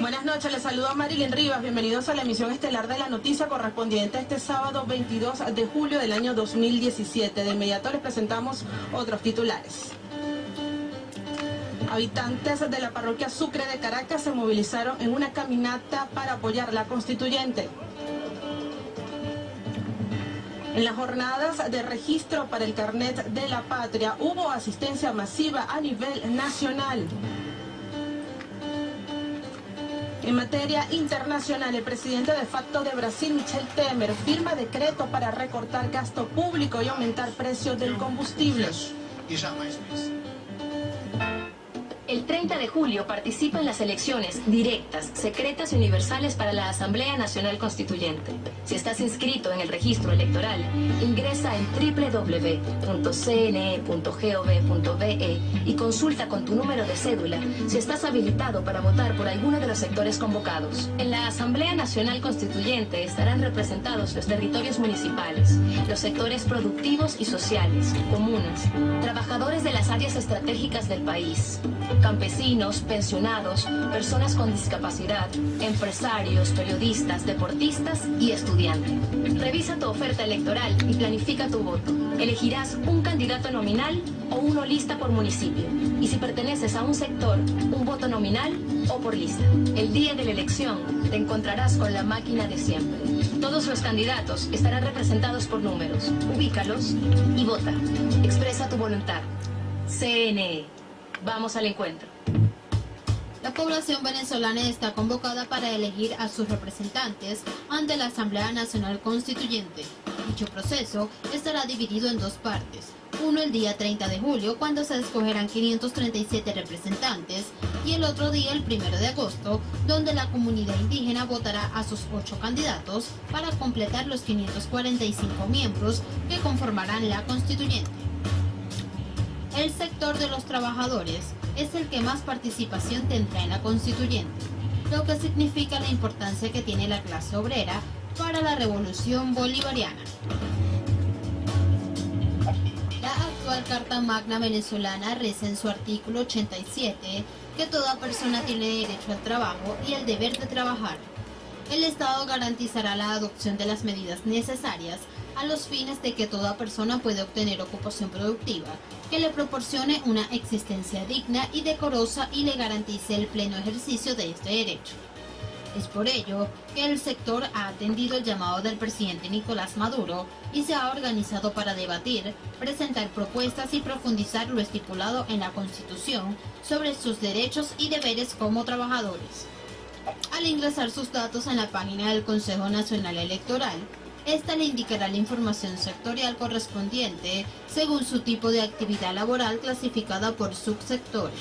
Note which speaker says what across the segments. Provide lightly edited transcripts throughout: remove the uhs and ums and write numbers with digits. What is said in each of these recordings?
Speaker 1: Buenas noches, les saludo a Marilyn Rivas. Bienvenidos a la emisión estelar de la noticia correspondiente a este sábado 22 de julio del año 2017. De inmediato les presentamos otros titulares. Habitantes de la parroquia Sucre de Caracas se movilizaron en una caminata para apoyar la constituyente. En las jornadas de registro para el carnet de la patria hubo asistencia masiva a nivel nacional. En materia internacional, el presidente de facto de Brasil, Michel Temer, firma decreto para recortar gasto público y aumentar precios del combustible.
Speaker 2: El 30 de julio participa en las elecciones directas, secretas y universales para la Asamblea Nacional Constituyente. Si estás inscrito en el registro electoral, ingresa en www.cne.gov.be y consulta con tu número de cédula si estás habilitado para votar por alguno de los sectores convocados. En la Asamblea Nacional Constituyente estarán representados los territorios municipales, los sectores productivos y sociales, comunas, trabajadores de las áreas estratégicas del país, campesinos, pensionados, personas con discapacidad, empresarios, periodistas, deportistas y estudiantes. Revisa tu oferta electoral y planifica tu voto. Elegirás un candidato nominal o uno lista por municipio. Y si perteneces a un sector, un voto nominal o por lista. El día de la elección te encontrarás con la máquina de siempre. Todos los candidatos estarán representados por números. Ubícalos y vota. Expresa tu voluntad. CNE. Vamos al encuentro.
Speaker 3: La población venezolana está convocada para elegir a sus representantes ante la Asamblea Nacional Constituyente. Dicho proceso estará dividido en dos partes. Uno el día 30 de julio, cuando se escogerán 537 representantes, y el otro día, el 1 de agosto, donde la comunidad indígena votará a sus 8 candidatos para completar los 545 miembros que conformarán la constituyente. El sector de los trabajadores es el que más participación tendrá en la constituyente, lo que significa la importancia que tiene la clase obrera para la revolución bolivariana. La actual Carta Magna venezolana reza en su artículo 87 que toda persona tiene derecho al trabajo y el deber de trabajar. El Estado garantizará la adopción de las medidas necesarias a los fines de que toda persona pueda obtener ocupación productiva, que le proporcione una existencia digna y decorosa y le garantice el pleno ejercicio de este derecho. Es por ello que el sector ha atendido el llamado del presidente Nicolás Maduro y se ha organizado para debatir, presentar propuestas y profundizar lo estipulado en la Constitución sobre sus derechos y deberes como trabajadores. Al ingresar sus datos en la página del Consejo Nacional Electoral, esta le indicará la información sectorial correspondiente según su tipo de actividad laboral clasificada por subsectores.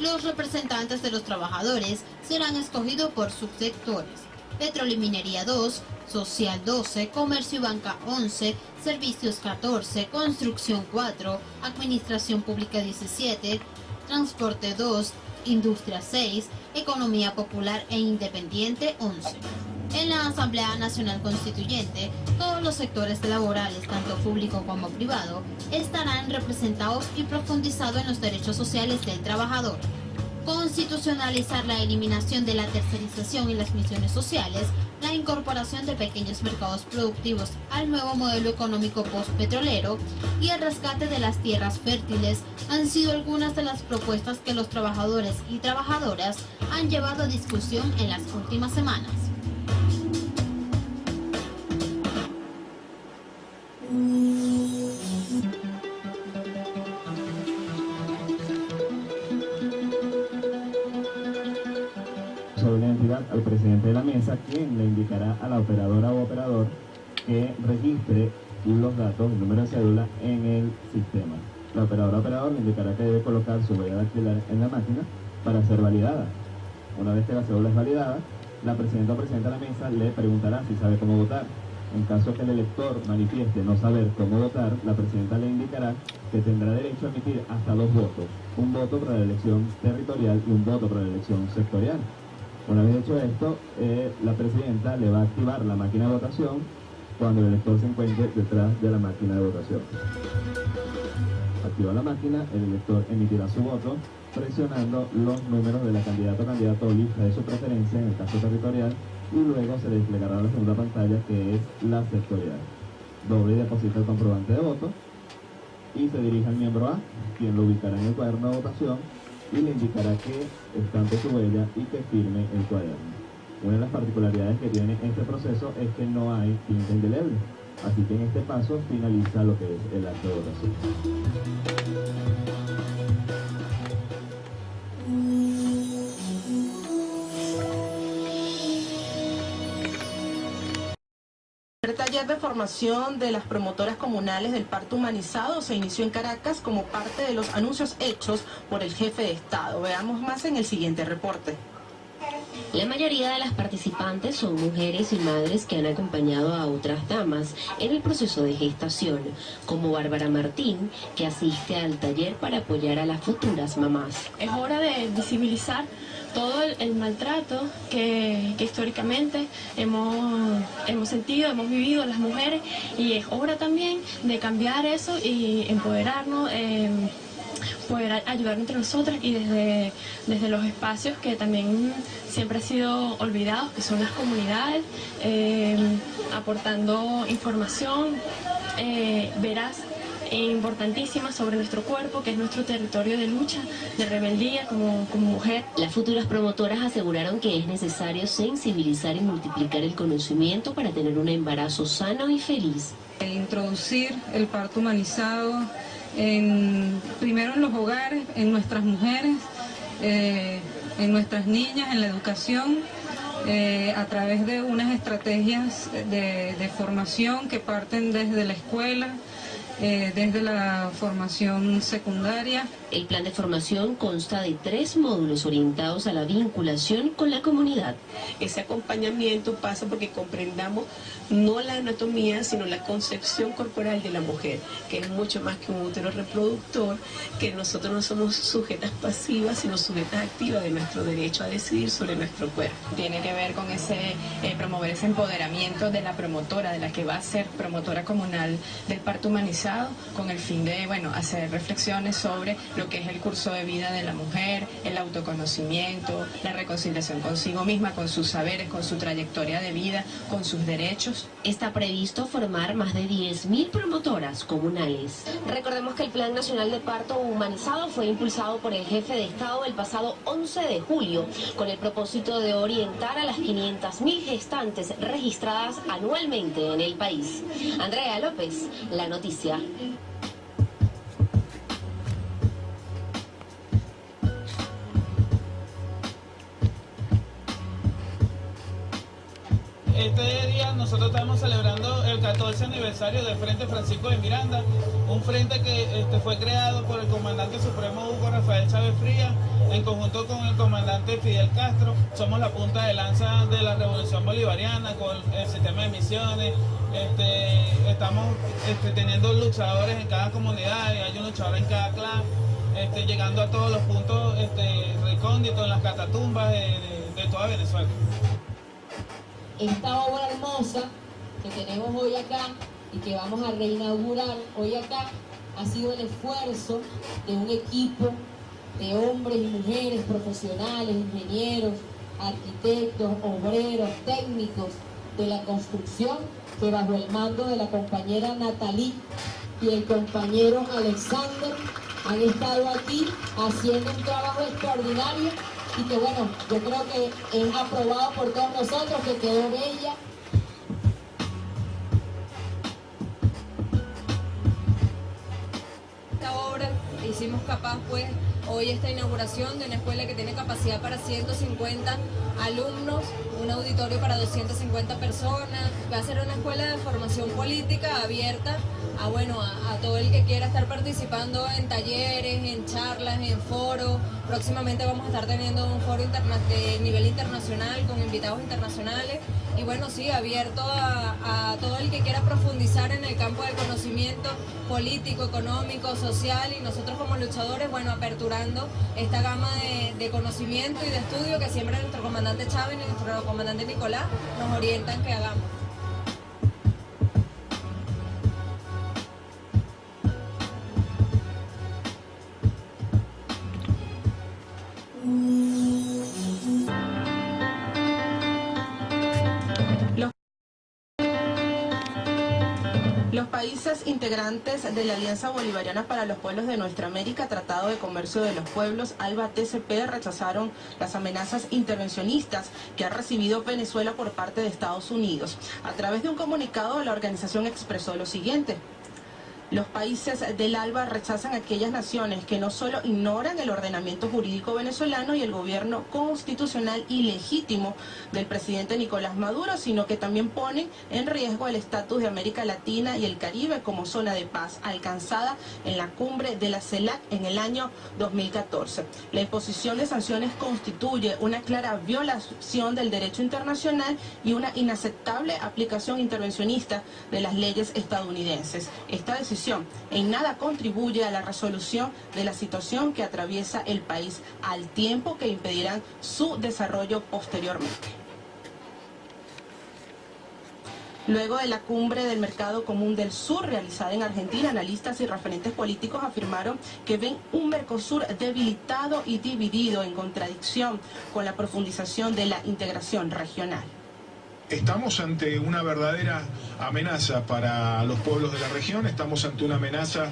Speaker 3: Los representantes de los trabajadores serán escogidos por subsectores: Petróleo y Minería 2, Social 12, Comercio y Banca 11, Servicios 14, Construcción 4, Administración Pública 17, Transporte 2, Industria 6, Economía Popular e Independiente 11. En la Asamblea Nacional Constituyente, todos los sectores laborales, tanto público como privado, estarán representados y profundizados en los derechos sociales del trabajador. Constitucionalizar la eliminación de la tercerización y las misiones sociales, la incorporación de pequeños mercados productivos al nuevo modelo económico postpetrolero y el rescate de las tierras fértiles han sido algunas de las propuestas que los trabajadores y trabajadoras han llevado a discusión en las últimas semanas.
Speaker 4: Sobre la entidad al presidente de la mesa, quien le indicará a la operadora o operador que registre los datos, el número de cédula en el sistema. La operadora o operador le indicará que debe colocar su huella dactilar en la máquina para ser validada. Una vez que la cédula es validada, la presidenta o presidente de la mesa le preguntará si sabe cómo votar. En caso que el elector manifieste no saber cómo votar, la presidenta le indicará que tendrá derecho a emitir hasta 2 votos, un voto para la elección territorial y un voto para la elección sectorial. Una vez hecho esto, la presidenta le va a activar la máquina de votación cuando el elector se encuentre detrás de la máquina de votación. Activa la máquina, el elector emitirá su voto presionando los números de la candidato o lista de su preferencia en el caso territorial, y luego se desplegará la segunda pantalla, que es la sectorial. Doble y deposita el comprobante de voto y se dirige al miembro A, quien lo ubicará en el cuaderno de votación y le indicará que estampe su huella y que firme el cuaderno. Una de las particularidades que tiene este proceso es que no hay tinta indeleble, así que en este paso finaliza lo que es el acto de votación.
Speaker 1: El taller de formación de las promotoras comunales del parto humanizado se inició en Caracas como parte de los anuncios hechos por el jefe de Estado. Veamos más en el siguiente reporte.
Speaker 5: La mayoría de las participantes son mujeres y madres que han acompañado a otras damas en el proceso de gestación, como Bárbara Martín, que asiste al taller para apoyar a las futuras mamás.
Speaker 6: Es hora de visibilizar todo el maltrato que históricamente hemos sentido, hemos vivido las mujeres, y es hora también de cambiar eso y empoderarnos, poder ayudar entre nosotras y desde los espacios que también siempre han sido olvidados, que son las comunidades, aportando información veraz e importantísima sobre nuestro cuerpo, que es nuestro territorio de lucha, de rebeldía como mujer.
Speaker 5: Las futuras promotoras aseguraron que es necesario sensibilizar y multiplicar el conocimiento para tener un embarazo sano y feliz.
Speaker 7: Introducir el parto humanizado primero en los hogares, en nuestras mujeres, en nuestras niñas, en la educación, a través de unas estrategias de formación que parten desde la escuela, desde la formación secundaria.
Speaker 5: El plan de formación consta de 3 módulos orientados a la vinculación con la comunidad.
Speaker 8: Ese acompañamiento pasa porque comprendamos no la anatomía, sino la concepción corporal de la mujer, que es mucho más que un útero reproductor, que nosotros no somos sujetas pasivas, sino sujetas activas de nuestro derecho a decidir sobre nuestro cuerpo.
Speaker 9: Tiene que ver con promover ese empoderamiento de la promotora, de la que va a ser promotora comunal del parto humanizado, con el fin de, hacer reflexiones sobre lo que es el curso de vida de la mujer, el autoconocimiento, la reconciliación consigo misma, con sus saberes, con su trayectoria de vida, con sus derechos.
Speaker 5: Está previsto formar más de 10.000 promotoras comunales.
Speaker 2: Recordemos que el Plan Nacional de Parto Humanizado fue impulsado por el jefe de Estado el pasado 11 de julio, con el propósito de orientar a las 500.000 gestantes registradas anualmente en el país. Andrea López, La Noticia.
Speaker 10: Este día nosotros estamos celebrando el 14 aniversario del Frente Francisco de Miranda, un frente que fue creado por el comandante supremo Hugo Rafael Chávez Frías en conjunto con el comandante Fidel Castro. Somos la punta de lanza de la revolución bolivariana con el sistema de misiones. Estamos teniendo luchadores en cada comunidad, y hay un luchador en cada clan, llegando a todos los puntos recónditos, en las catatumbas de toda Venezuela.
Speaker 11: Esta obra hermosa que tenemos hoy acá y que vamos a reinaugurar hoy acá ha sido el esfuerzo de un equipo de hombres y mujeres profesionales, ingenieros, arquitectos, obreros, técnicos de la construcción, que bajo el mando de la compañera Natalie y el compañero Alexander han estado aquí haciendo un trabajo extraordinario, y que yo creo que es aprobado por todos nosotros, que quedó bella.
Speaker 12: Esta obra hicimos capaz hoy esta inauguración de una escuela que tiene capacidad para 150 alumnos, un auditorio para 250 personas. Va a ser una escuela de formación política abierta a todo el que quiera estar participando en talleres, en charlas, en foros. Próximamente vamos a estar teniendo un foro de nivel internacional con invitados internacionales, y abierto a todo el que quiera profundizar en el campo del conocimiento político, económico, social, y nosotros como luchadores, aperturando esta gama de conocimiento y de estudio que siempre nuestro comandante Chávez y nuestro comandante Nicolás nos orientan que hagamos.
Speaker 1: Los países integrantes de la Alianza Bolivariana para los Pueblos de Nuestra América, Tratado de Comercio de los Pueblos, ALBA-TCP, rechazaron las amenazas intervencionistas que ha recibido Venezuela por parte de Estados Unidos. A través de un comunicado, la organización expresó lo siguiente: los países del ALBA rechazan a aquellas naciones que no solo ignoran el ordenamiento jurídico venezolano y el gobierno constitucional y legítimo del presidente Nicolás Maduro, sino que también ponen en riesgo el estatus de América Latina y el Caribe como zona de paz alcanzada en la cumbre de la CELAC en el año 2014. La imposición de sanciones constituye una clara violación del derecho internacional y una inaceptable aplicación intervencionista de las leyes estadounidenses. Esta decisión en nada contribuye a la resolución de la situación que atraviesa el país, al tiempo que impedirán su desarrollo posteriormente. Luego de la cumbre del Mercado Común del Sur realizada en Argentina, analistas y referentes políticos afirmaron que ven un Mercosur debilitado y dividido, en contradicción con la profundización de la integración regional.
Speaker 13: Estamos ante una verdadera amenaza para los pueblos de la región, estamos ante una amenaza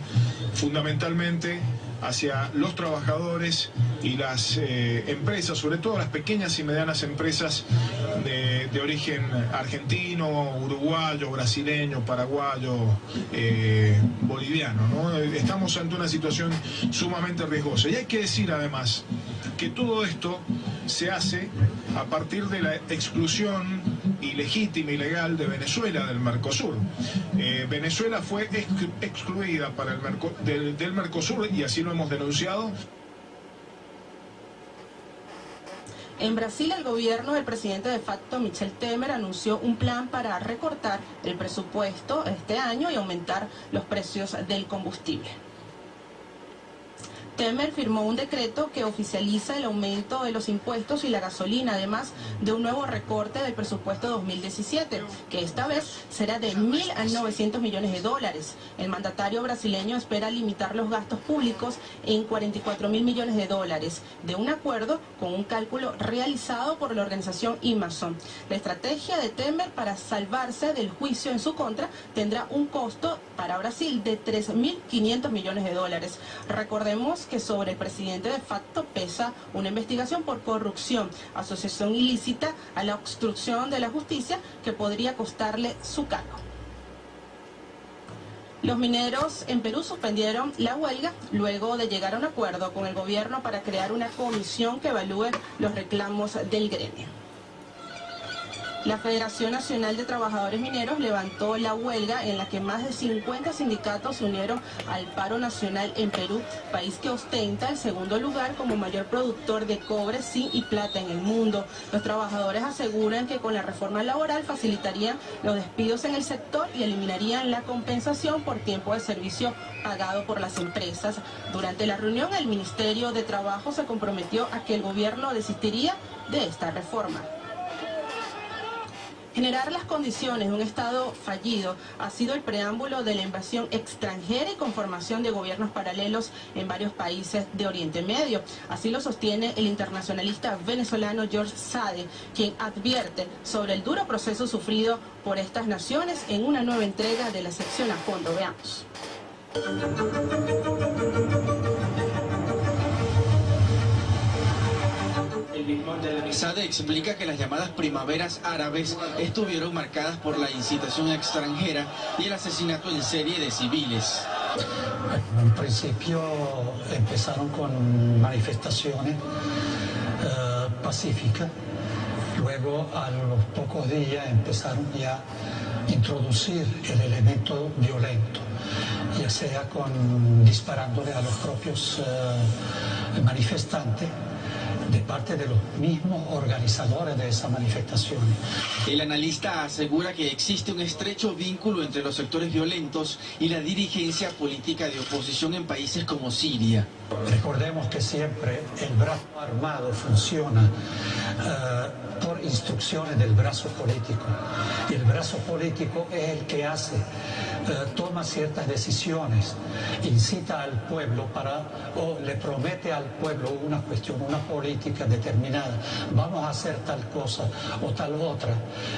Speaker 13: fundamentalmente hacia los trabajadores y las empresas, sobre todo las pequeñas y medianas empresas de origen argentino, uruguayo, brasileño, paraguayo, boliviano, ¿no? Estamos ante una situación sumamente riesgosa. Y hay que decir además que todo esto se hace a partir de la exclusión ilegítima y legal de Venezuela del Mercosur. Venezuela fue excluida del Mercosur y así lo hemos denunciado.
Speaker 1: En Brasil, el gobierno del presidente de facto Michel Temer anunció un plan para recortar el presupuesto este año y aumentar los precios del combustible. Temer firmó un decreto que oficializa el aumento de los impuestos y la gasolina, además de un nuevo recorte del presupuesto 2017, que esta vez será de 1.900 millones de dólares. El mandatario brasileño espera limitar los gastos públicos en 44.000 millones de dólares, de un acuerdo con un cálculo realizado por la organización Amazon. La estrategia de Temer para salvarse del juicio en su contra tendrá un costo para Brasil de 3.500 millones de dólares. Recordemos que sobre el presidente de facto pesa una investigación por corrupción, asociación ilícita a la obstrucción de la justicia que podría costarle su cargo. Los mineros en Perú suspendieron la huelga luego de llegar a un acuerdo con el gobierno para crear una comisión que evalúe los reclamos del gremio. La Federación Nacional de Trabajadores Mineros levantó la huelga en la que más de 50 sindicatos se unieron al paro nacional en Perú, país que ostenta el segundo lugar como mayor productor de cobre, zinc y plata en el mundo. Los trabajadores aseguran que con la reforma laboral facilitarían los despidos en el sector y eliminarían la compensación por tiempo de servicio pagado por las empresas. Durante la reunión, el Ministerio de Trabajo se comprometió a que el gobierno desistiría de esta reforma. Generar las condiciones de un Estado fallido ha sido el preámbulo de la invasión extranjera y conformación de gobiernos paralelos en varios países de Oriente Medio. Así lo sostiene el internacionalista venezolano George Sade, quien advierte sobre el duro proceso sufrido por estas naciones en una nueva entrega de la sección a fondo. Veamos.
Speaker 14: Sade explica que las llamadas primaveras árabes estuvieron marcadas por la incitación extranjera y el asesinato en serie de civiles.
Speaker 15: En principio empezaron con manifestaciones pacíficas, luego a los pocos días empezaron ya a introducir el elemento violento, ya sea disparándole a los propios manifestantes, de parte de los mismos organizadores de esa manifestación.
Speaker 14: El analista asegura que existe un estrecho vínculo entre los sectores violentos y la dirigencia política de oposición en países como Siria.
Speaker 15: Recordemos que siempre el brazo armado funciona por instrumentos instrucciones del brazo político. Y el brazo político es el que toma ciertas decisiones, incita al pueblo o le promete al pueblo una cuestión, una política determinada, vamos a hacer tal cosa o tal otra,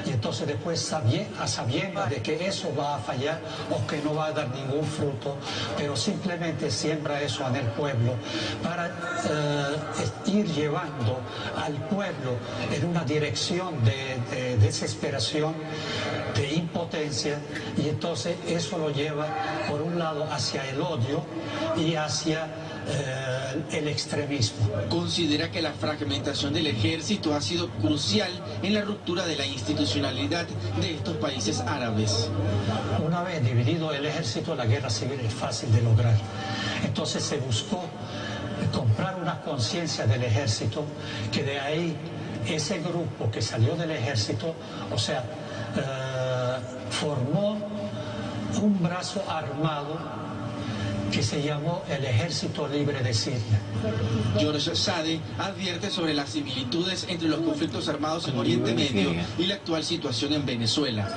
Speaker 15: y entonces después a sabiendas de que eso va a fallar o que no va a dar ningún fruto, pero simplemente siembra eso en el pueblo para ir llevando al pueblo en una dirección de desesperación, de impotencia, y entonces eso lo lleva por un lado hacia el odio y hacia el extremismo.
Speaker 14: Considera que la fragmentación del ejército ha sido crucial en la ruptura de la institucionalidad de estos países árabes.
Speaker 15: Una vez dividido el ejército, la guerra civil es fácil de lograr. Entonces se buscó comprar una conciencia del ejército, que de ahí ese grupo que salió del ejército, o sea, formó un brazo armado que se llamó el Ejército Libre de Siria.
Speaker 14: George Sade advierte sobre las similitudes entre los conflictos armados en Oriente Medio y la actual situación en Venezuela.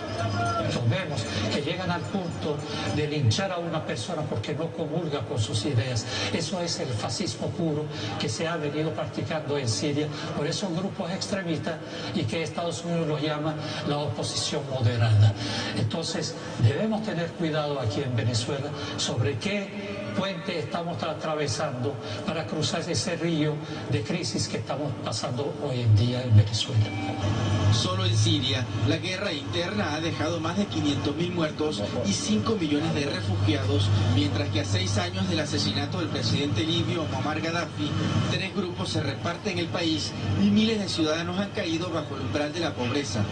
Speaker 15: Vemos que llegan al punto de linchar a una persona porque no comulga con sus ideas. Eso es el fascismo puro que se ha venido practicando en Siria por esos grupos extremistas y que Estados Unidos los llama la oposición moderada. Entonces debemos tener cuidado aquí en Venezuela sobre qué puente estamos atravesando para cruzar ese río de crisis que estamos pasando hoy en día en Venezuela.
Speaker 14: Solo en Siria, la guerra interna ha dejado más de 500.000 muertos y 5 millones de refugiados, mientras que a 6 años del asesinato del presidente libio Muammar Gaddafi, 3 grupos se reparten el país y miles de ciudadanos han caído bajo el umbral de la pobreza.